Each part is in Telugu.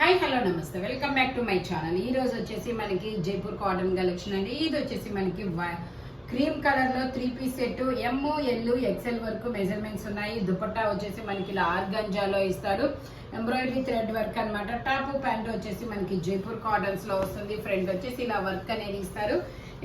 హాయ్ హలో నమస్తే welcome back to my channel. ఈ రోజు వచ్చేసి మనకి జైపూర్ కాటన్ కలెక్షన్ అండి. ఇది వచ్చేసి మనకి క్రీమ్ కలర్ లో 3 piece set M L XL వరకు మెజర్మెంట్స్ ఉన్నాయి. దుపట్టా వచ్చేసి మనకి ఇలా ఆర్గంజాలో ఇస్తాడు, ఎంబ్రాయిడరీ థ్రెడ్ వర్క్ అన్నమాట. టాప్ ప్యాంట్ వచ్చేసి మనకి జైపూర్ కాటన్స్ లో వస్తుంది. ఫ్రంట్ వచ్చేసి ఇలా వర్క్ అనేది ఇస్తారు.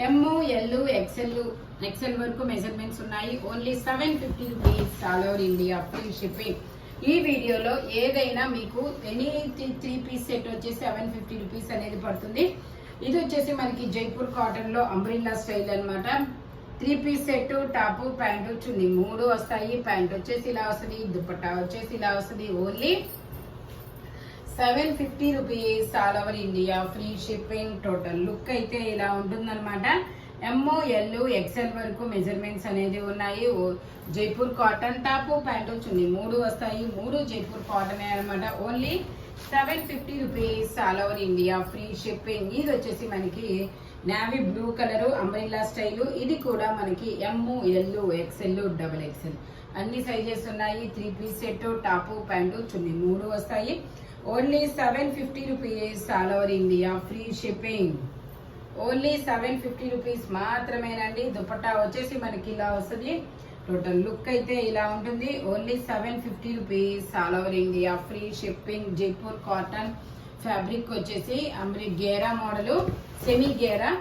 ఎమ్ ఎల్ ఎక్సెల్ వరకు మెజర్మెంట్స్ ఉన్నాయి. Only 750 rupees all over India free shipping. ఈ వీడియోలో ఏదైనా మీకు ఎనీ 3 పీస్ సెట్ వచ్చేసి 750 రూపీస్ అనేది పడుతుంది. ఇది వచ్చేసి మనకి జైపూర్ కాటన్ లో అంబ్రిల్లా స్టైల్ అన్నమాట. 3 piece set top pant chunni 3 వస్తాయి. ప్యాంట్ వచ్చేసి ఇలా వస్తుంది, దుపట్టా వచ్చేసి ఇలా వస్తుంది. Only 750 rupees all over India free shipping. Total look అయితే ఇలా ఉంటుందన్నమాట. ఎమ్ ఎల్ ఎక్సెల్ వరకు మెజర్మెంట్స్ అనేది ఉన్నాయి. Jaipur cotton top pant chunni 3 వస్తాయి. 3 జైపూర్ కాటన్ అనమాట. Only 750 rupees all over India free shipping. ఇది వచ్చేసి మనకి navy blue colour umbrella style. ఇది కూడా మనకి M L XL double XL అన్ని సైజెస్ ఉన్నాయి. 3 piece set top pant chunni 3 వస్తాయి. Only 750 rupees all over India free shipping. Only 750 rupees మాత్రమేనండి. దుపట్టా వచ్చేసి మనకి ఇలా వస్తుంది. టోటల్ లుక్ అయితే ఇలా ఉంటుంది. Only 750 rupees all over India free shipping. Jaipur cotton fabric వచ్చేసి గేరా మోడల్, సెమీ గేరా.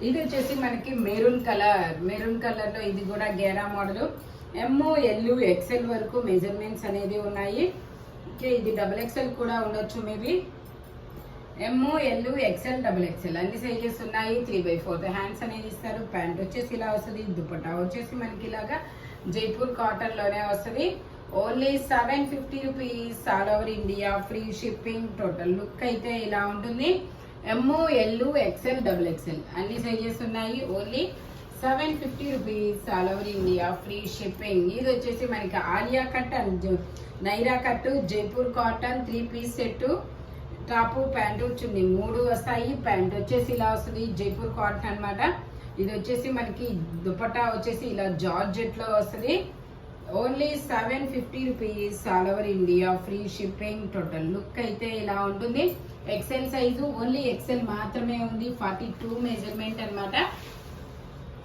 ఇది వచ్చేసి మనకి మెరూన్ కలర్ లో ఇది కూడా గేరా మోడల్. ఎమ్ ఎల్ ఎక్సెల్ వరకు మెజర్మెంట్స్ అనేది ఉన్నాయి. ఇది డబుల్ ఎక్సెల్ కూడా ఉండొచ్చు maybe. M L XL double XL అన్ని సైజెస్ ఉన్నాయి. 3/4 హ్యాండ్స్ అనేది ఇస్తారు. ప్యాంట్ వచ్చేసి ఇలా వస్తుంది. దుపట్టా వచ్చేసి మనకి ఇలాగా జైపూర్ కాటన్ లోనే వస్తుంది. Only 750 rupees all over India free shipping. Total look అయితే ఇలా ఉంటుంది. M L XL double XL అన్ని సైజెస్ ఉన్నాయి. Only 750 rupees all over India free shipping. ఇది వచ్చేసి మనకి Alia cut and Naira cut Jaipur cotton 3 piece set top pant chunni 3 వస్తాయి. ప్యాంట్ వచ్చేసి ఇలా వస్తుంది. జైపూర్ కాటన్ అన్నమాట. ఇది వచ్చేసి మనకి దుపట్టా వచ్చేసి ఇలా జార్జెట్ లో వస్తుంది. Only 750 rupees all over India free shipping. Total look అయితే ఇలా ఉంటుంది. ఎక్సెల్ సైజు ఓన్లీ ఎక్సెల్ మాత్రమే ఉంది. 42 మెజర్మెంట్ అన్నమాట.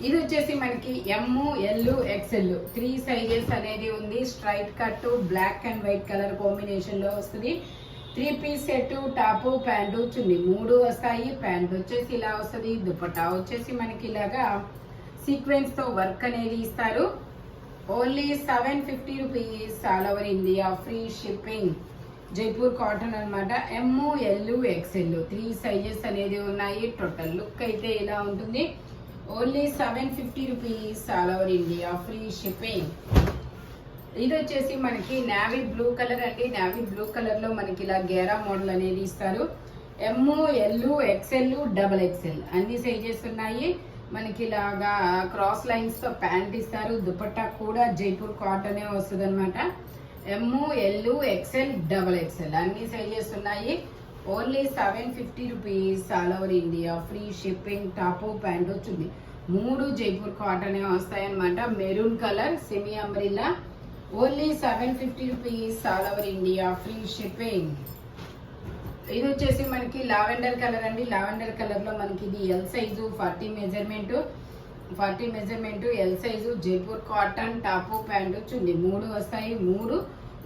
ఇది వచ్చేసి మనకి ఎమ్ ఎల్ ఎక్సెల్ 3 సైజెస్ అనేది ఉంది. Straight cut black and white colour combination లో వస్తుంది. 3 piece set top pant chunni 3 వస్తాయి. ప్యాంట్ వచ్చేసి ఇలా వస్తుంది. దుపట్టా వచ్చేసి మనకి ఇలాగా సీక్వెన్స్ తో వర్క్ అనేది ఇస్తారు. Only 750 rupees all over India free shipping. Jaipur cotton అన్నమాట. ఎమ్ ఎల్ ఎక్సెల్ 3 సైజెస్ అనేది ఉన్నాయి. టోటల్ లుక్ అయితే ఇలా ఉంటుంది. Only 750 rupees all over India free shipping. ఇది వచ్చేసి మనకి నావీ బ్లూ కలర్ అండి. నావీ బ్లూ కలర్ లో మనకి ఇలా గేరా మోడల్ అనేది ఇస్తారు. M L XL double XL అన్ని సైజెస్ ఉన్నాయి. మనకి ఇలాగా క్రాస్ లైన్స్ తో ప్యాంట్ ఇస్తారు. దుపట్టా కూడా జైపూర్ కాటన్ వస్తుంది అనమాట. M L XL double XL అన్ని సైజెస్ ఉన్నాయి. Only 750 rupees all over India free shipping. Top pant వచ్చింది 3 జైపూర్ కాటన్ వస్తాయి అనమాట. Maroon colour semi umbrella. Only 750 rupees all over India free shipping. ఇది వచ్చేసి మనకి లావెండర్ కలర్ అండి. లావెండర్ కలర్ లో మనకి ఇది L size 40 measurement L size. Jaipur cotton top pant chunni 3 వస్తాయి. 3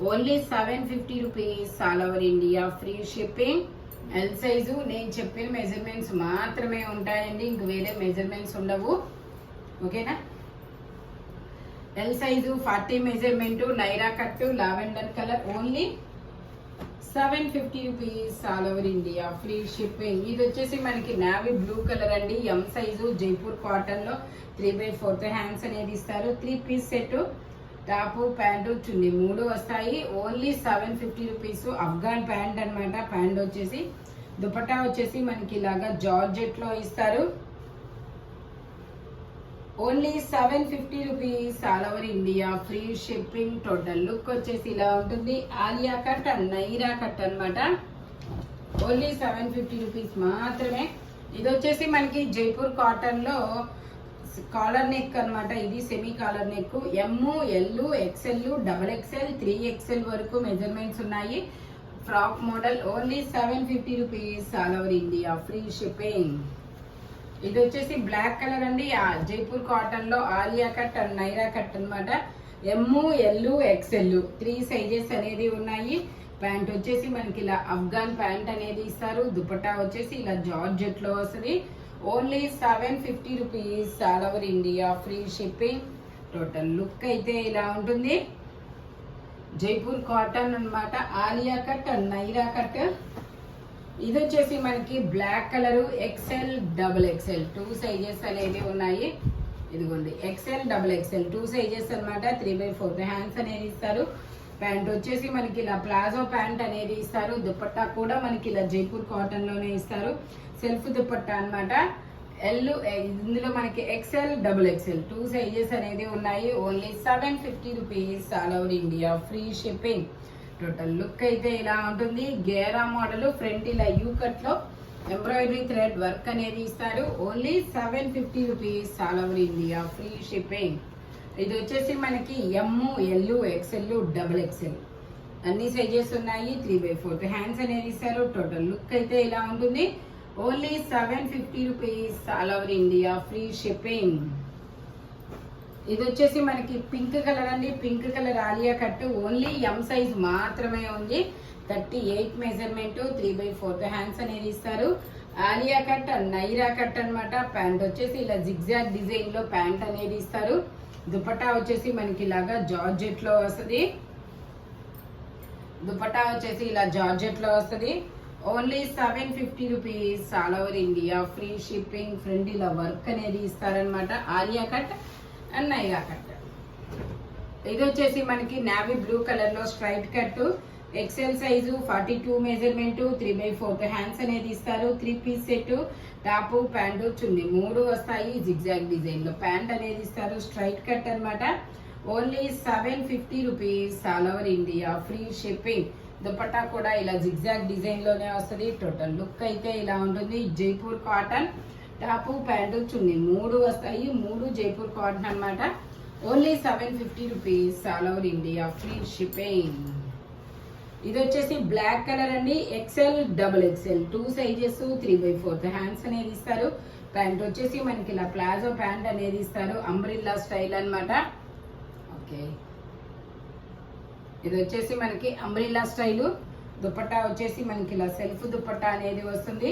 only 750 rupees all over India free shipping. L size నేను చెప్పిన మెజర్మెంట్స్ మాత్రమే ఉంటాయండి. ఇంక వేరే మెజర్మెంట్స్ ఉండవు. ఓకేనా. L size 40 measurement Naira cut lavender colour. Only 750 rupees all over India free shipping. ఇది వచ్చేసి మనకి నావీ బ్లూ కలర్ అండి. ఎం సైజు జైపూర్ కాటన్ లో 3/4 హ్యాండ్స్ అనేది ఇస్తారు. 3 piece set top pant chunni 3 వస్తాయి. Only 750 rupees. అఫ్ఘాన్ ప్యాంట్ అనమాట. ప్యాంట్ వచ్చేసి దుపట్టా వచ్చేసి మనకి ఇలాగా జార్జెట్ లో ఇస్తారు. Only 750 rupees all over India free shipping. Total look వచ్చేసి ఇలా ఉంటుంది. Alia cut and Naira cut అనమాట. ఓన్లీ 750 రూపీస్ మాత్రమే. ఇది వచ్చేసి మనకి జైపూర్ కాటన్ లో కాలర్ నెక్ అనమాట. ఇది semi collar neck. M L XL double XL 3 XL వరకు మెజర్మెంట్స్ ఉన్నాయి. Frock model only 750 rupees all over India free shipping. ఇది వచ్చేసి బ్లాక్ కలర్ అండి, జైపూర్ కాటన్ లో Alia cut and Naira cut అనమాట. ML XL 3 సైజెస్ అనేది ఉన్నాయి. ప్యాంట్ వచ్చేసి మనకి ఇలా అఫ్ఘాన్ ప్యాంట్ అనేది ఇస్తారు. దుపట్టా వచ్చేసి ఇలా జార్జెట్ లో వస్తుంది. Only 750 rupees all over India free shipping. Total look అయితే ఇలా ఉంటుంది. జైపూర్ కాటన్ అన్నమాట, Alia cut and Naira cut. ఇది వచ్చేసి మనకి black colour XL XXL 2 sizes అనేవి ఉన్నాయి. ఇదిగోండి XL XXL 2 సైజెస్ అనమాట. 3/4 హ్యాండ్స్ అనేది ఇస్తారు. ప్యాంట్ వచ్చేసి మనకి ఇలా ప్లాజో ప్యాంట్ అనేది ఇస్తారు. దుపట్టా కూడా మనకి ఇలా జైపూర్ కాటన్ లోనే ఇస్తారు. సెల్ఫ్ దుపట్టా అనమాట. ఇందులో మనకి XL XXL 2 సైజెస్ అనేది ఉన్నాయి. Only 750 rupees all over India free shipping. Total look అయితే ఇలా ఉంటుంది. గేరా మోడల్, ఫ్రంట్ ఇలా యూ కట్ లో ఎంబ్రాయిడరీ థ్రెడ్ వర్క్ అనేది ఇస్తారు. Only 750 rupees all over India free shipping. ఇది వచ్చేసి మనకి ML XL XXL అన్ని సైజెస్ ఉన్నాయి. 3/4 హ్యాండ్స్ అనేది ఇస్తారు. టోటల్ లుక్ అయితే ఇలా ఉంటుంది. Only 750 rupees all over India free shipping. ఇది వచ్చేసి మనకి పింక్ కలర్ అండి, pink colour Alia cut. Only M size మాత్రమే ఉంది. 38 మెజర్మెంట్, 3/4 హ్యాండ్స్ అనేది ఇస్తారు. ఆలియా కట్ నైరా కట్ అనమాట. ప్యాంట్ వచ్చేసి ఇలా జిగ్జాగ్ డిజైన్ లో ప్యాంట్ అనేది ఇస్తారు. దుపట్టా వచ్చేసి మనకి ఇలాగా జార్జెట్ లో వస్తుంది. దుపట్టా వచ్చేసి ఇలా జార్జెట్ లో వస్తుంది. Only 750 rupees all over India free shipping. Front ఇలా వర్క్ అనేది ఇస్తారనమాట. Alia cut and Naira cut. ఇది వచ్చేసి మనకి నావీ బ్లూ కలర్ లో straight cut. XL size, 42 measurement, 3/4 hands అనేది ఇస్తారు. 3 piece set, top pant chunni 3 వస్తాయి. జిగ్జాగ్ డిజైన్ లో ప్యాంట్ అనేది ఇస్తారు. స్ట్రైట్ కట్ అనమాట. Only 750 rupees all over India free shipping. Dupatta కూడా ఇలా జిగ్జాగ్ డిజైన్ లోనే వస్తుంది. టోటల్ లుక్ అయితే ఇలా ఉంటుంది. Jaipur cotton, top pant chunni 3 వస్తాయి. 3 జైపూర్ కాటన్ అనమాట. Only 750 rupees all over India free shipping. ఇది వచ్చేసి బ్లాక్ కలర్ అండి, XL XXL 2 సైజెస్, 3/4 హ్యాండ్స్ అనేది ఇస్తారు. ప్యాంట్ వచ్చేసి మనకి ఇలా ప్లాజో ప్యాంట్ అనేది ఇస్తారు. అంబ్రిల్లా స్టైల్ అనమాట. ఓకే, ఇది వచ్చేసి మనకి అంబ్రిల్లా స్టైల్. దుపట్టా వచ్చేసి మనకి ఇలా సెల్ఫ్ దుపట్టా అనేది వస్తుంది.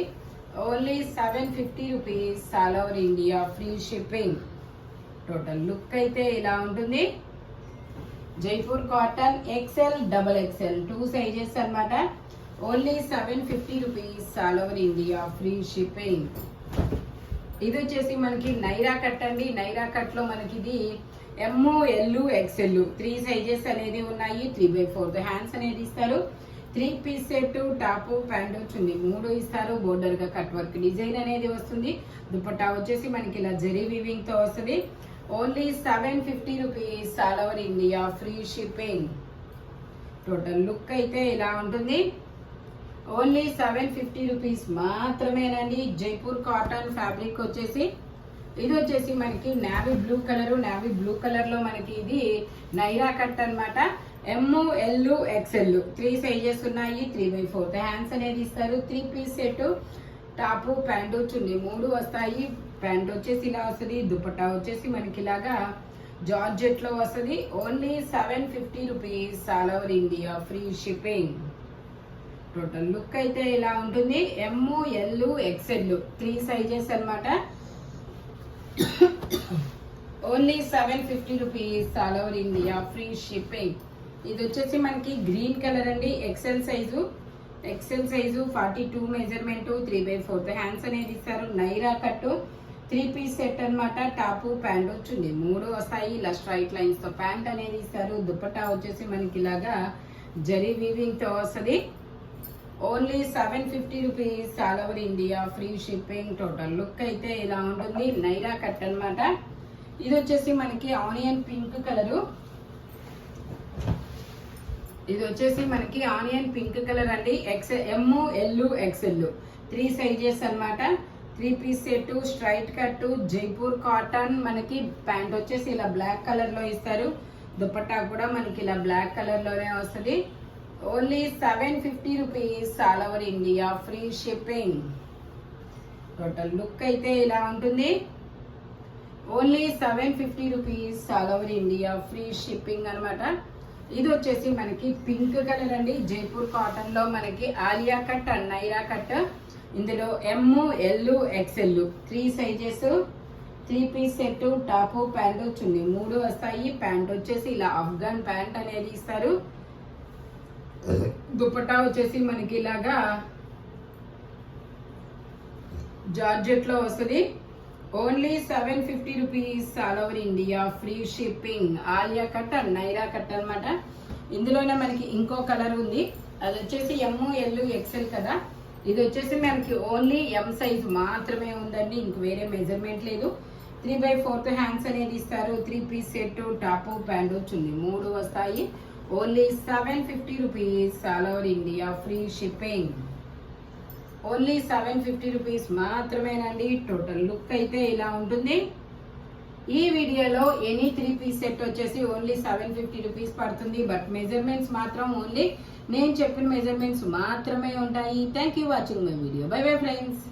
Only 750 rupees all over India free shipping. Total look అయితే ఇలా ఉంటుంది. Jaipur cotton XL XXL 2 sizes అనమాట. Only 750 rupees all over India free shipping. ఇది వచ్చేసి మనకి నైరా కట్ అండి. నైరా కట్ లో మనకి ఇది ML XL 3 సైజెస్ అనేది ఉన్నాయి. 3/4 హ్యాండ్స్ అనేది ఇస్తారు. 3 piece set, top pant chunni 3 ఇస్తారు. బోర్డర్ గా కట్ వర్క్ డిజైన్ అనేది వస్తుంది. దుపట్టా వచ్చేసి మనకి ఇలా జరీ వీవింగ్ తో వస్తుంది. Only 750 rupees all over India free shipping. Total look అయితే ఇలా ఉంటుంది. ఓన్లీ 750 రూపీస్ మాత్రమేనండి. జైపూర్ కాటన్ ఫ్యాబ్రిక్ వచ్చేసి ఇది వచ్చేసి మనకి navy blue colour. Navy blue colour లో మనకి ఇది నైరా కట్ అనమాట. ML XL 3 సైజెస్ ఉన్నాయి. 3/4 హ్యాండ్స్ అనేది ఇస్తారు. 3 piece set, top pant chunni 3 వస్తాయి. ప్యాంట్ వచ్చేసి ఇలా వస్తుంది. దుపట్టా వచ్చేసి మనకి ఇలాగా జార్జెట్ లో వస్తుంది. Only 750 rupees all over India free shipping. Total look అయితే ఇలా ఉంటుంది. ML XL 3 సైజెస్ అనమాట. Only 750 rupees all over India free shipping. ఇది వచ్చేసి మనకి గ్రీన్ కలర్ అండి. XL సైజు 42 మెజర్మెంట్, 3/4 హ్యాండ్స్ అనేది ఇస్తారు. నైరా కట్ 3 పీస్ సెట్ అనమాట. టాప్ ప్యాంట్ చున్నీ 3 వస్తాయి. ఇలా స్ట్రైట్ లైన్స్ తో ప్యాంట్ అనేది ఇస్తారు. దుపట్టా వచ్చేసి మనకి ఇలాగా జరీ వీవింగ్ తో వస్తుంది. Only 750 rupees all over India free shipping. Total look అయితే ఇలా ఉంటుంది. నైరా కట్ అనమాట. ఇది వచ్చేసి మనకి ఆనియన్ పింక్ కలరు. ఇది వచ్చేసి మనకి ఆనియన్ పింక్ కలర్ అండి. ML XL 3 సైజెస్ అనమాట. 3 piece set, straight cut, Jaipur cotton. మనకి ప్యాంట్ వచ్చేసి ఇలా బ్లాక్ కలర్ లో ఇస్తారు. దుపట్టా కూడా మనకి ఇలా బ్లాక్ కలర్ లోనే వస్తుంది. Only 750 rupees all over India free shipping. Total look అయితే ఇలా ఉంటుంది. Only 750 rupees all over India free shipping అనమాట. ఇది వచ్చేసి మనకి పింక్ కలర్ అండి. జైపూర్ కాటన్ లో మనకి Alia cut and Naira cut. ఇందులో M, L, XL 3 sizes, 3 piece set, top, pant, chunni 3 వస్తాయి. ప్యాంట్ వచ్చేసి ఇలా అఫ్ఘాన్ ప్యాంట్ అనేది ఇస్తారు. దుపట్టా వచ్చేసి మనకి ఇలాగా జార్జెట్ లో వస్తుంది. Only 750 rupees all over India free shipping. Alia cut and Naira cut అనమాట. ఇందులోనే మనకి ఇంకో కలర్ ఉంది. అది వచ్చేసి ఎమ్, ఎల్, ఎక్స్ఎల్ కదా. ఇది వచ్చేసి మనకి ఓన్లీ ఎం సైజ్ మాత్రమే ఉందండి. ఇంక వేరే మెజర్మెంట్ లేదు. 3/4 హ్యాండ్స్ అనేది ఇస్తారు. 3 piece set, top, pant, chunni 3 వస్తాయి. Only 750 rupees all over India free shipping. Only 750 rupees మాత్రమేనండి. టోటల్ లుక్ అయితే ఇలా ఉంటుంది. ఈ వీడియోలో ఎనీ 3 పీస్ సెట్ వచ్చేసి ఓన్లీ 750 రూపీస్ పడుతుంది. బట్ మెజర్మెంట్స్ మాత్రం ఓన్లీ నేను చెప్పిన మెజర్మెంట్స్ మాత్రమే ఉంటాయి. Thank you watching my video. Bye bye friends.